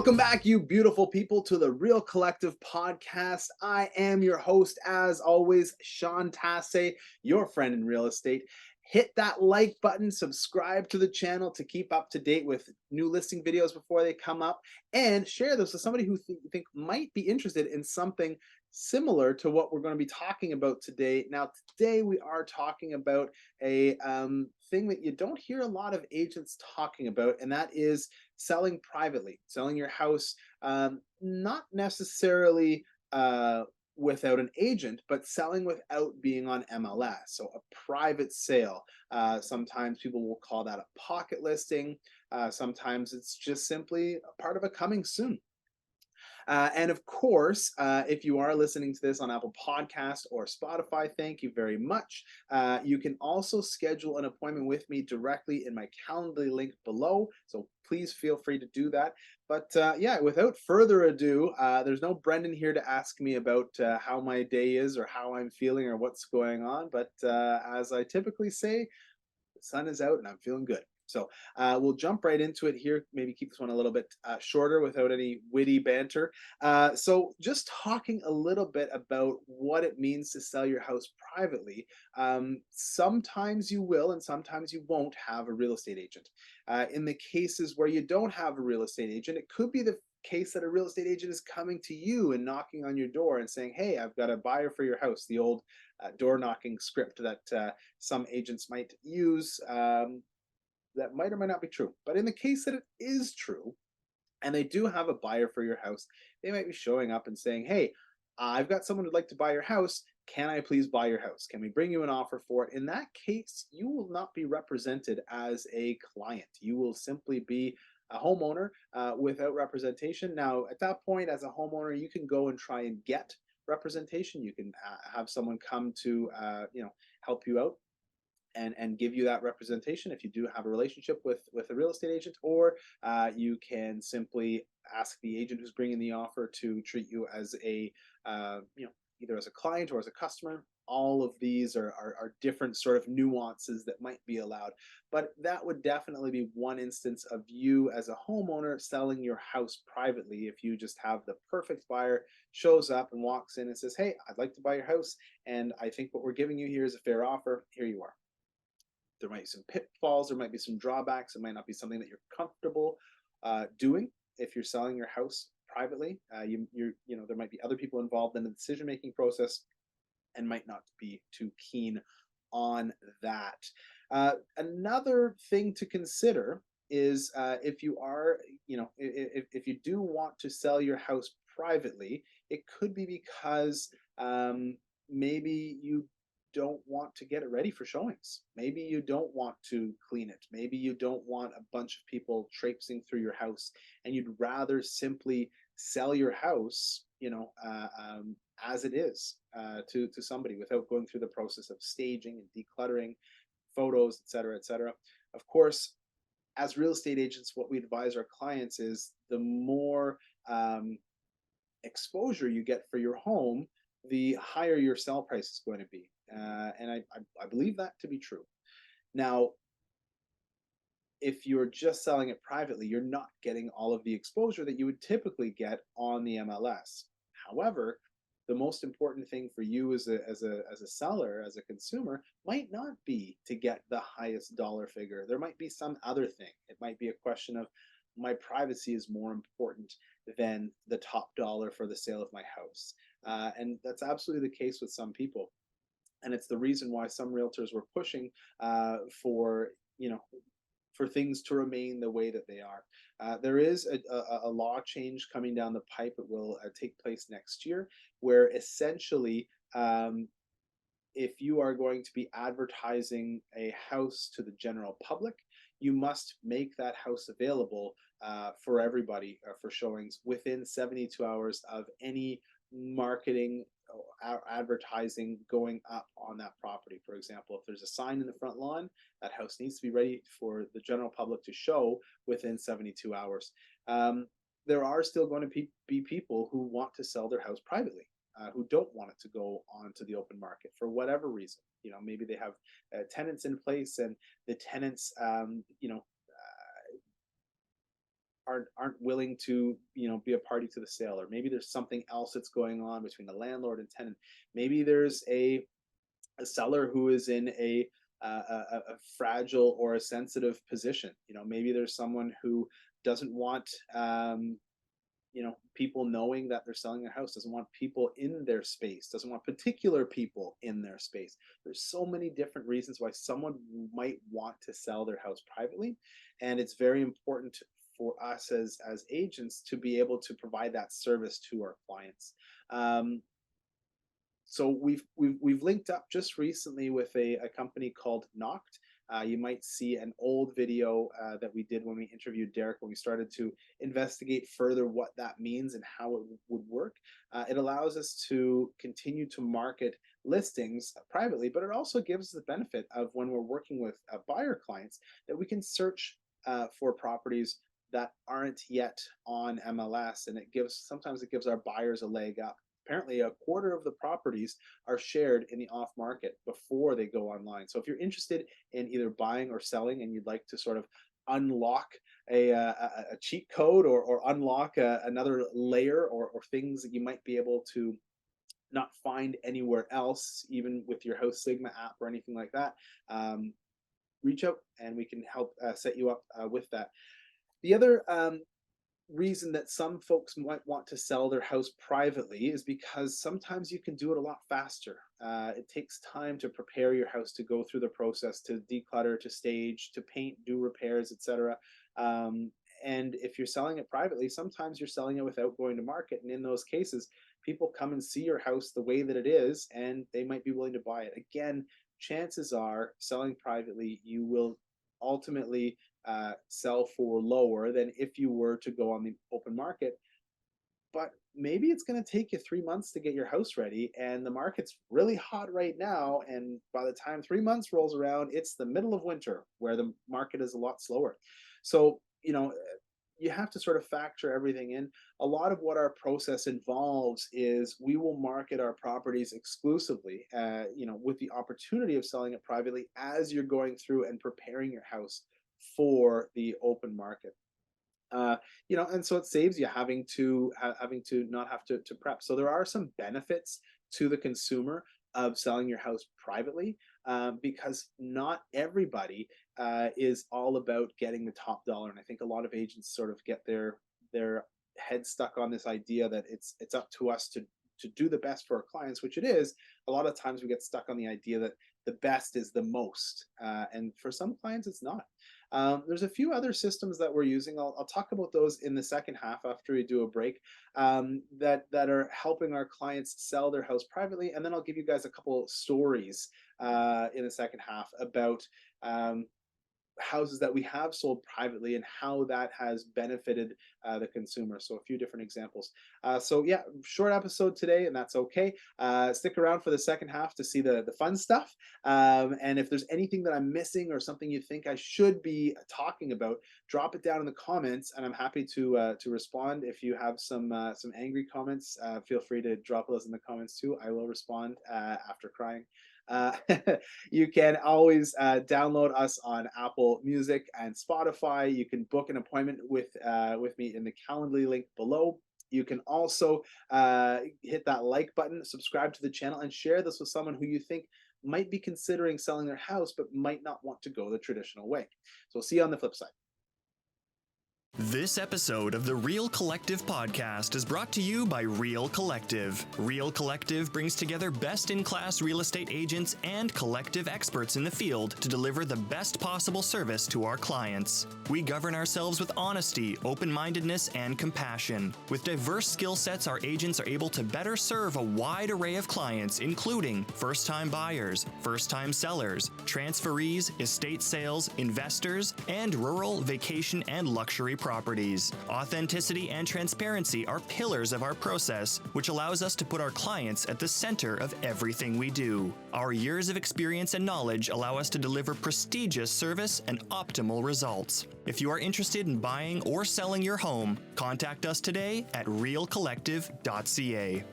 Welcome back, you beautiful people, to the Real Collective podcast. I am your host, as always, Sean Tasse, your friend in real estate. Hit that like button, subscribe to the channel to keep up to date with new listing videos before they come up, and share this with somebody who you think might be interested in something similar to what we're going to be talking about today. Now, today we are talking about a thing that you don't hear a lot of agents talking about, and that is selling privately, selling your house, not necessarily without an agent, but selling without being on MLS. So a private sale. Sometimes people will call that a pocket listing. Sometimes it's just simply a part of a coming soon. And of course, if you are listening to this on Apple Podcast or Spotify, thank you very much. You can also schedule an appointment with me directly in my Calendly link below. So please feel free to do that. But yeah, without further ado, there's no Brendan here to ask me about how my day is or how I'm feeling or what's going on. But as I typically say, the sun is out and I'm feeling good. So we'll jump right into it here, maybe keep this one a little bit shorter without any witty banter. So just talking a little bit about what it means to sell your house privately. Sometimes you will and sometimes you won't have a real estate agent. In the cases where you don't have a real estate agent, it could be the case that a real estate agent is coming to you and knocking on your door and saying, hey, I've got a buyer for your house, the old door knocking script that some agents might use. That might or might not be true. But in the case that it is true, and they do have a buyer for your house, they might be showing up and saying, hey, I've got someone who'd like to buy your house. Can I please buy your house? Can we bring you an offer for it? In that case, you will not be represented as a client. You will simply be a homeowner without representation. Now, at that point, as a homeowner, you can go and try and get representation. You can have someone come to help you out and give you that representation if you do have a relationship with a real estate agent, or you can simply ask the agent who's bringing the offer to treat you as a either as a client or as a customer. All of these are different sort of nuances that might be allowed, but that would definitely be one instance of you as a homeowner selling your house privately. If you just have the perfect buyer shows up and walks in and says, hey, I'd like to buy your house, and I think what we're giving you here is a fair offer, here you are. There might be some pitfalls, there might be some drawbacks. It might not be something that you're comfortable doing if you're selling your house privately. There might be other people involved in the decision-making process and might not be too keen on that. Another thing to consider is if you are, if you do want to sell your house privately, it could be because maybe you don't want to get it ready for showings. Maybe you don't want to clean it. Maybe you don't want a bunch of people traipsing through your house, and you'd rather simply sell your house, as it is to somebody without going through the process of staging and decluttering, photos, etc., etc. Of course, as real estate agents, what we advise our clients is the more exposure you get for your home, the higher your sell price is going to be. And I believe that to be true. Now, if you're just selling it privately, you're not getting all of the exposure that you would typically get on the MLS. However, the most important thing for you as a seller, as a consumer, might not be to get the highest dollar figure. There might be some other thing. It might be a question of, my privacy is more important than the top dollar for the sale of my house. And that's absolutely the case with some people. And it's the reason why some realtors were pushing for, for things to remain the way that they are. There is a law change coming down the pipe. It will take place next year, where essentially, if you are going to be advertising a house to the general public, you must make that house available for everybody for showings within 72 hours of any marketing or advertising going up on that property. For example, if there's a sign in the front lawn, that house needs to be ready for the general public to show within 72 hours. There are still going to be people who want to sell their house privately, who don't want it to go onto the open market for whatever reason. Maybe they have tenants in place, and the tenants, aren't willing to, be a party to the sale, or maybe there's something else that's going on between the landlord and tenant. Maybe there's a seller who is in a fragile or a sensitive position. Maybe there's someone who doesn't want people knowing that they're selling their house, doesn't want people in their space, doesn't want particular people in their space. There's so many different reasons why someone might want to sell their house privately, and it's very important for us as agents to be able to provide that service to our clients. So we've linked up just recently with a company called Knocked. You might see an old video that we did when we interviewed Derek, when we started to investigate further what that means and how it would work. It allows us to continue to market listings privately, but it also gives the benefit of, when we're working with buyer clients, that we can search for properties that aren't yet on MLS, and sometimes it gives our buyers a leg up. Apparently, a quarter of the properties are shared in the off market before they go online. So if you're interested in either buying or selling, and you'd like to sort of unlock a cheat code, or unlock another layer, or things that you might be able to not find anywhere else, even with your House Sigma app or anything like that, reach out and we can help set you up with that. The other reason that some folks might want to sell their house privately is because sometimes you can do it a lot faster. It takes time to prepare your house, to go through the process, to declutter, to stage, to paint, do repairs, etc. And if you're selling it privately, sometimes you're selling it without going to market. And in those cases, people come and see your house the way that it is, and they might be willing to buy it. Again, chances are, selling privately, you will ultimately sell for lower than if you were to go on the open market. But maybe it's going to take you 3 months to get your house ready, and the market's really hot right now. And by the time 3 months rolls around, it's the middle of winter, where the market is a lot slower. So, you have to sort of factor everything in. A lot of what our process involves is we will market our properties exclusively, with the opportunity of selling it privately as you're going through and preparing your house for the open market. And so it saves you having to not have to prep. So there are some benefits to the consumer of selling your house privately, because not everybody is all about getting the top dollar. And I think a lot of agents sort of get their head stuck on this idea that it's up to us to do the best for our clients, which it is. A lot of times we get stuck on the idea that the best is the most, and for some clients it's not. There's a few other systems that we're using. I'll talk about those in the second half after we do a break, that are helping our clients sell their house privately. And then I'll give you guys a couple stories in the second half about houses that we have sold privately and how that has benefited the consumer. So a few different examples. So yeah, short episode today, and that's okay. Stick around for the second half to see the fun stuff. And if there's anything that I'm missing, or something you think I should be talking about, drop it down in the comments, and I'm happy to respond. If you have some angry comments, feel free to drop those in the comments too. I will respond after crying. You can always download us on Apple Music and Spotify. You can book an appointment with me in the Calendly link below. You can also hit that like button, subscribe to the channel, and share this with someone who you think might be considering selling their house but might not want to go the traditional way. So we'll see you on the flip side. This episode of the Real Collective podcast is brought to you by Real Collective. Real Collective brings together best-in-class real estate agents and collective experts in the field to deliver the best possible service to our clients. We govern ourselves with honesty, open-mindedness, and compassion. With diverse skill sets, our agents are able to better serve a wide array of clients, including first-time buyers, first-time sellers, transferees, estate sales, investors, and rural, vacation, and luxury properties. Authenticity and transparency are pillars of our process, which allows us to put our clients at the center of everything we do. Our years of experience and knowledge allow us to deliver prestigious service and optimal results. If you are interested in buying or selling your home, contact us today at realcollective.ca.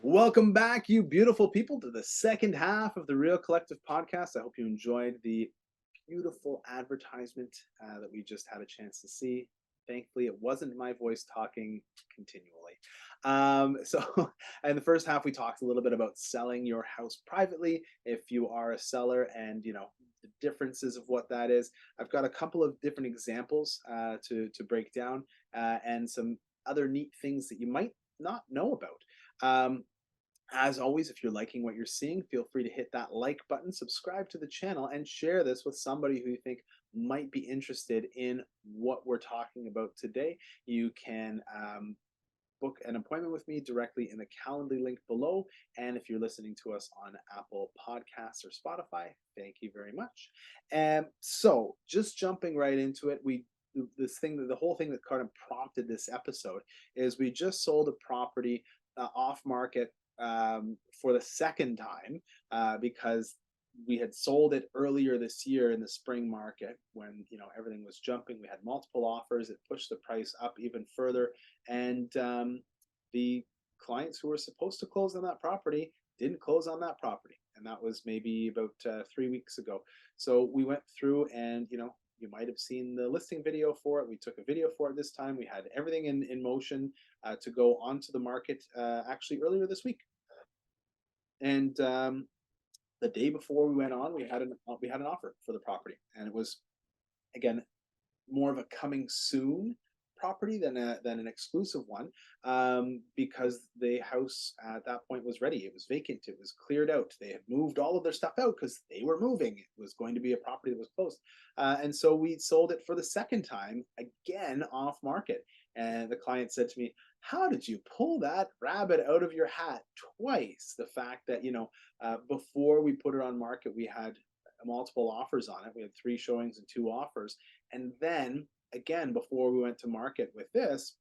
Welcome back, you beautiful people, to the second half of the Real Collective podcast. I hope you enjoyed the beautiful advertisement that we just had a chance to see. thankfully it wasn't my voice talking continually. So, in the first half, we talked a little bit about selling your house privately if you are a seller, and the differences of what that is. I've got a couple of different examples to break down, and some other neat things that you might not know about. As always, if you're liking what you're seeing, feel free to hit that like button, subscribe to the channel, and share this with somebody who you think might be interested in what we're talking about today. You can book an appointment with me directly in the Calendly link below. And if you're listening to us on Apple Podcasts or Spotify, thank you very much. And so, just jumping right into it, the whole thing that kind of prompted this episode is we just sold a property off market for the second time because we had sold it earlier this year in the spring market when everything was jumping. We had multiple offers. It pushed the price up even further, and the clients who were supposed to close on that property didn't close on that property, and that was maybe about 3 weeks ago. So we went through, and you might have seen the listing video for it. We took a video for it this time. We had everything in motion to go onto the market actually earlier this week. And the day before we went on, we had an offer for the property, and it was, again, more of a coming soon property than an exclusive one, because the house at that point was ready. It was vacant. It was cleared out. They had moved all of their stuff out because they were moving. It was going to be a property that was closed, and so we sold it for the second time, again off market. And the client said to me, "How did you pull that rabbit out of your hat twice?" The fact that before we put it on market, we had multiple offers on it. We had 3 showings and 2 offers, and then again, before we went to market with this,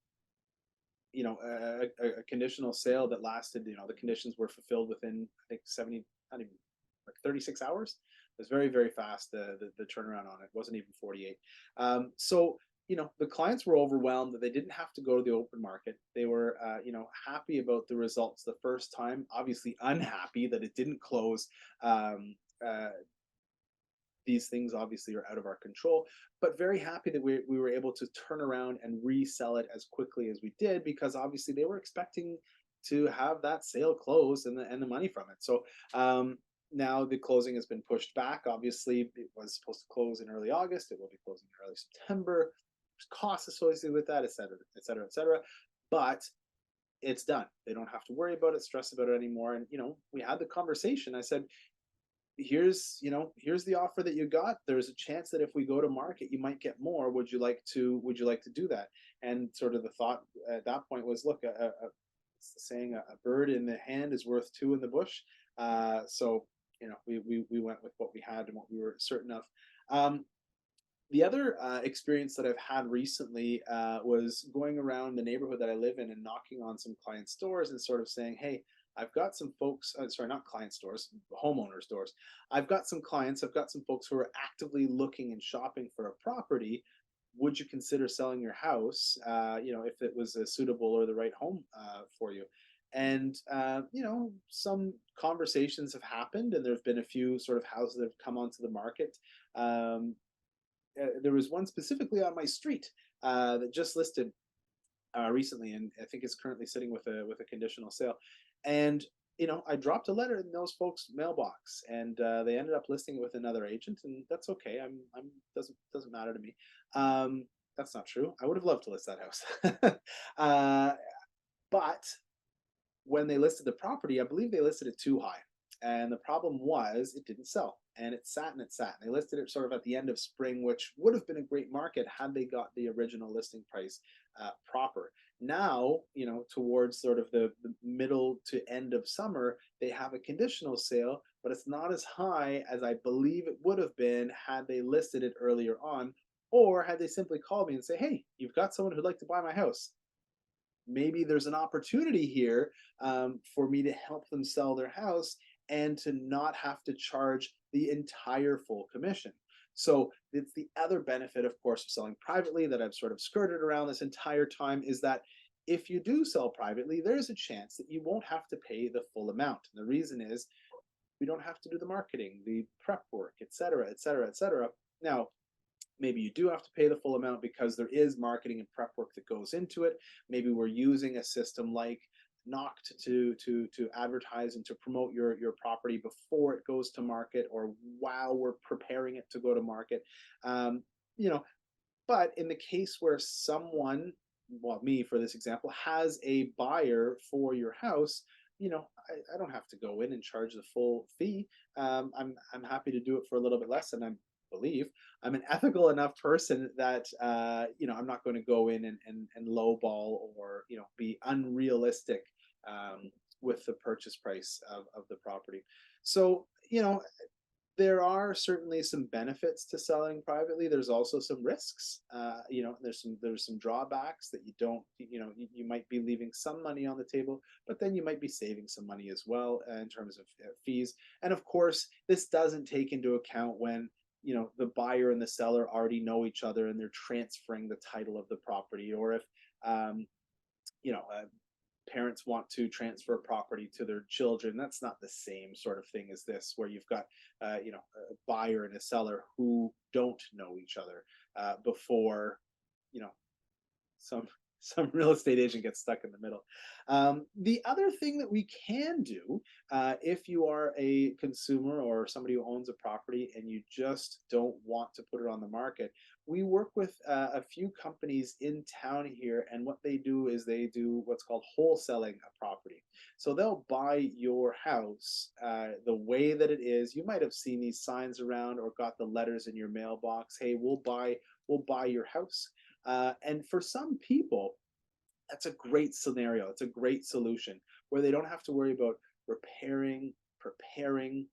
a conditional sale that lasted, the conditions were fulfilled within, I think, 70, not even, like 36 hours. It was very, very fast. The turnaround on it wasn't even 48. So, the clients were overwhelmed that they didn't have to go to the open market. They were, happy about the results the first time, obviously unhappy that it didn't close. These things obviously are out of our control, but very happy that we were able to turn around and resell it as quickly as we did, because obviously they were expecting to have that sale closed and the money from it. So now the closing has been pushed back. Obviously, it was supposed to close in early August. It will be closing in early September. There's costs associated with that, et cetera, et cetera, et cetera. But it's done. They don't have to worry about it, stress about it anymore. And we had the conversation. I said, here's the offer that you got. There's a chance that if we go to market, you might get more. Would you like to do that? And sort of the thought at that point was, look, it's the saying, a bird in the hand is worth 2 in the bush. So we went with what we had and what we were certain of. The other experience that I've had recently was going around the neighborhood that I live in and knocking on some clients' doors and sort of saying, hey, I've got some folks, sorry, not client stores, homeowners' doors. I've got some folks who are actively looking and shopping for a property. Would you consider selling your house, if it was a suitable or the right home for you? And, some conversations have happened, and there've been a few sort of houses that have come onto the market. There was one specifically on my street that just listed recently, and I think is currently sitting with a conditional sale. And I dropped a letter in those folks' mailbox, and they ended up listing it with another agent, and that's okay. I'm doesn't matter to me. That's not true. I would have loved to list that house, but when they listed the property, I believe they listed it too high. And the problem was it didn't sell, and it sat and it sat. And they listed it sort of at the end of spring, which would have been a great market had they got the original listing price proper. Now, towards sort of the middle to end of summer, they have a conditional sale, but it's not as high as I believe it would have been had they listed it earlier on, or had they simply called me and say, hey, you've got someone who'd like to buy my house. Maybe there's an opportunity here for me to help them sell their house and to not have to charge the entire full commission. So it's the other benefit, of course, of selling privately that I've sort of skirted around this entire time, is that if you do sell privately, there's a chance that you won't have to pay the full amount. And the reason is we don't have to do the marketing, the prep work, et cetera, et cetera, et cetera. Now, Maybe you do have to pay the full amount because there is marketing and prep work that goes into it. Maybe we're using a system like Knocked to advertise and to promote your property before it goes to market, or while we're preparing it to go to market. Um, you know, but in the case where someone, well, me for this example, has a buyer for your house, I don't have to go in and charge the full fee. I'm happy to do it for a little bit less, and I believe I'm an ethical enough person that I'm not going to go in and lowball, or be unrealistic um, with the purchase price of the property. So there are certainly some benefits to selling privately. There's also some risks. There's some drawbacks that you don't, you might be leaving some money on the table, but then you might be saving some money as well in terms of fees. And of course, this doesn't take into account when the buyer and the seller already know each other and they're transferring the title of the property, or if um, you know parents want to transfer property to their children. That's not the same sort of thing as this, where you've got a buyer and a seller who don't know each other before you know some some real estate agent gets stuck in the middle. The other thing that we can do, if you are a consumer or somebody who owns a property and you just don't want to put it on the market, we work with a few companies in town here, and what they do is they do what's called wholesaling a property. So they'll buy your house the way that it is. You might have seen these signs around or got the letters in your mailbox. Hey, we'll buy your house. And for some people, that's a great scenario. It's a great solution where they don't have to worry about repairing, preparing,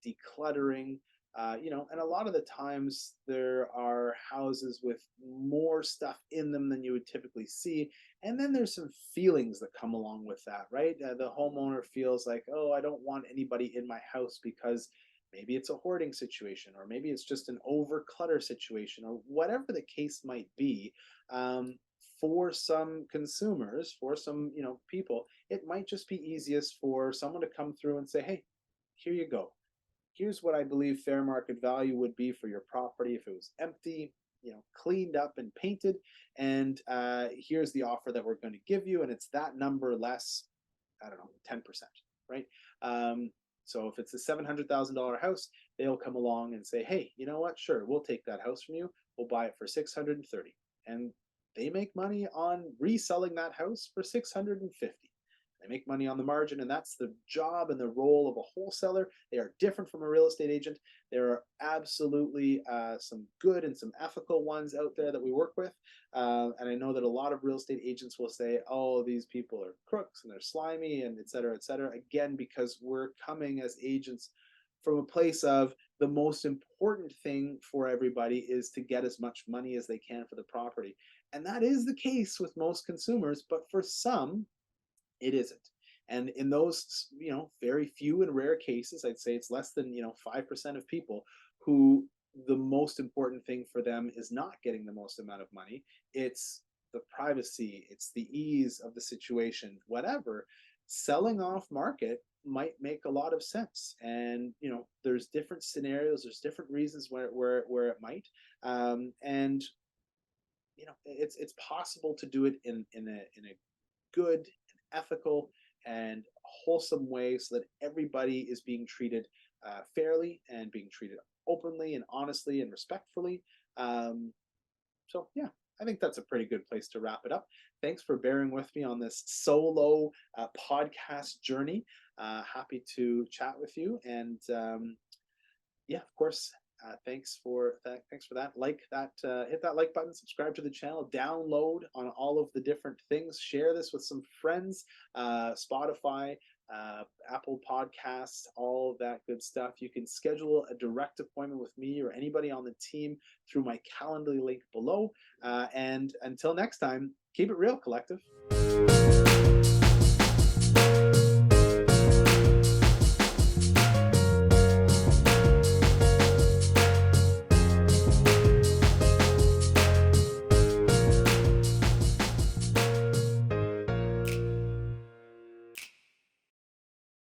decluttering. And a lot of the times there are houses with more stuff in them than you would typically see. And then there's some feelings that come along with that, right? The homeowner feels like, oh, I don't want anybody in my house because maybe it's a hoarding situation, or maybe it's just an over clutter situation, or whatever the case might be. Um, for some consumers, for some people, it might just be easiest for someone to come through and say, hey, here you go. Here's what I believe fair market value would be for your property if it was empty, cleaned up and painted, and here's the offer that we're going to give you, and it's that number less, I don't know, 10%, right? So if it's a $700,000 house, they'll come along and say, hey, you know what? Sure, we'll take that house from you. We'll buy it for 630, and they make money on reselling that house for 650. They make money on the margin, and that's the job and the role of a wholesaler. They are different from a real estate agent. There are absolutely some good and some ethical ones out there that we work with. And I know that a lot of real estate agents will say, oh, these people are crooks and they're slimy and et cetera, et cetera. Again, because we're coming as agents from a place of the most important thing for everybody is to get as much money as they can for the property. And that is the case with most consumers, but for some, it isn't. And in those, very few and rare cases, I'd say it's less than, 5% of people who the most important thing for them is not getting the most amount of money. It's the privacy, it's the ease of the situation, whatever. Selling off market might make a lot of sense. And, there's different scenarios, there's different reasons where it might. And, it's possible to do it in a good, ethical, and wholesome way so that everybody is being treated fairly and being treated openly and honestly and respectfully. So, yeah, I think that's a pretty good place to wrap it up. Thanks for bearing with me on this solo podcast journey. Happy to chat with you. And yeah, of course, thanks for that. Thanks for that. Like that, hit that like button, subscribe to the channel, download on all of the different things, share this with some friends, Spotify, Apple Podcasts, all that good stuff. You can schedule a direct appointment with me or anybody on the team through my Calendly link below. And until next time, keep it real, collective.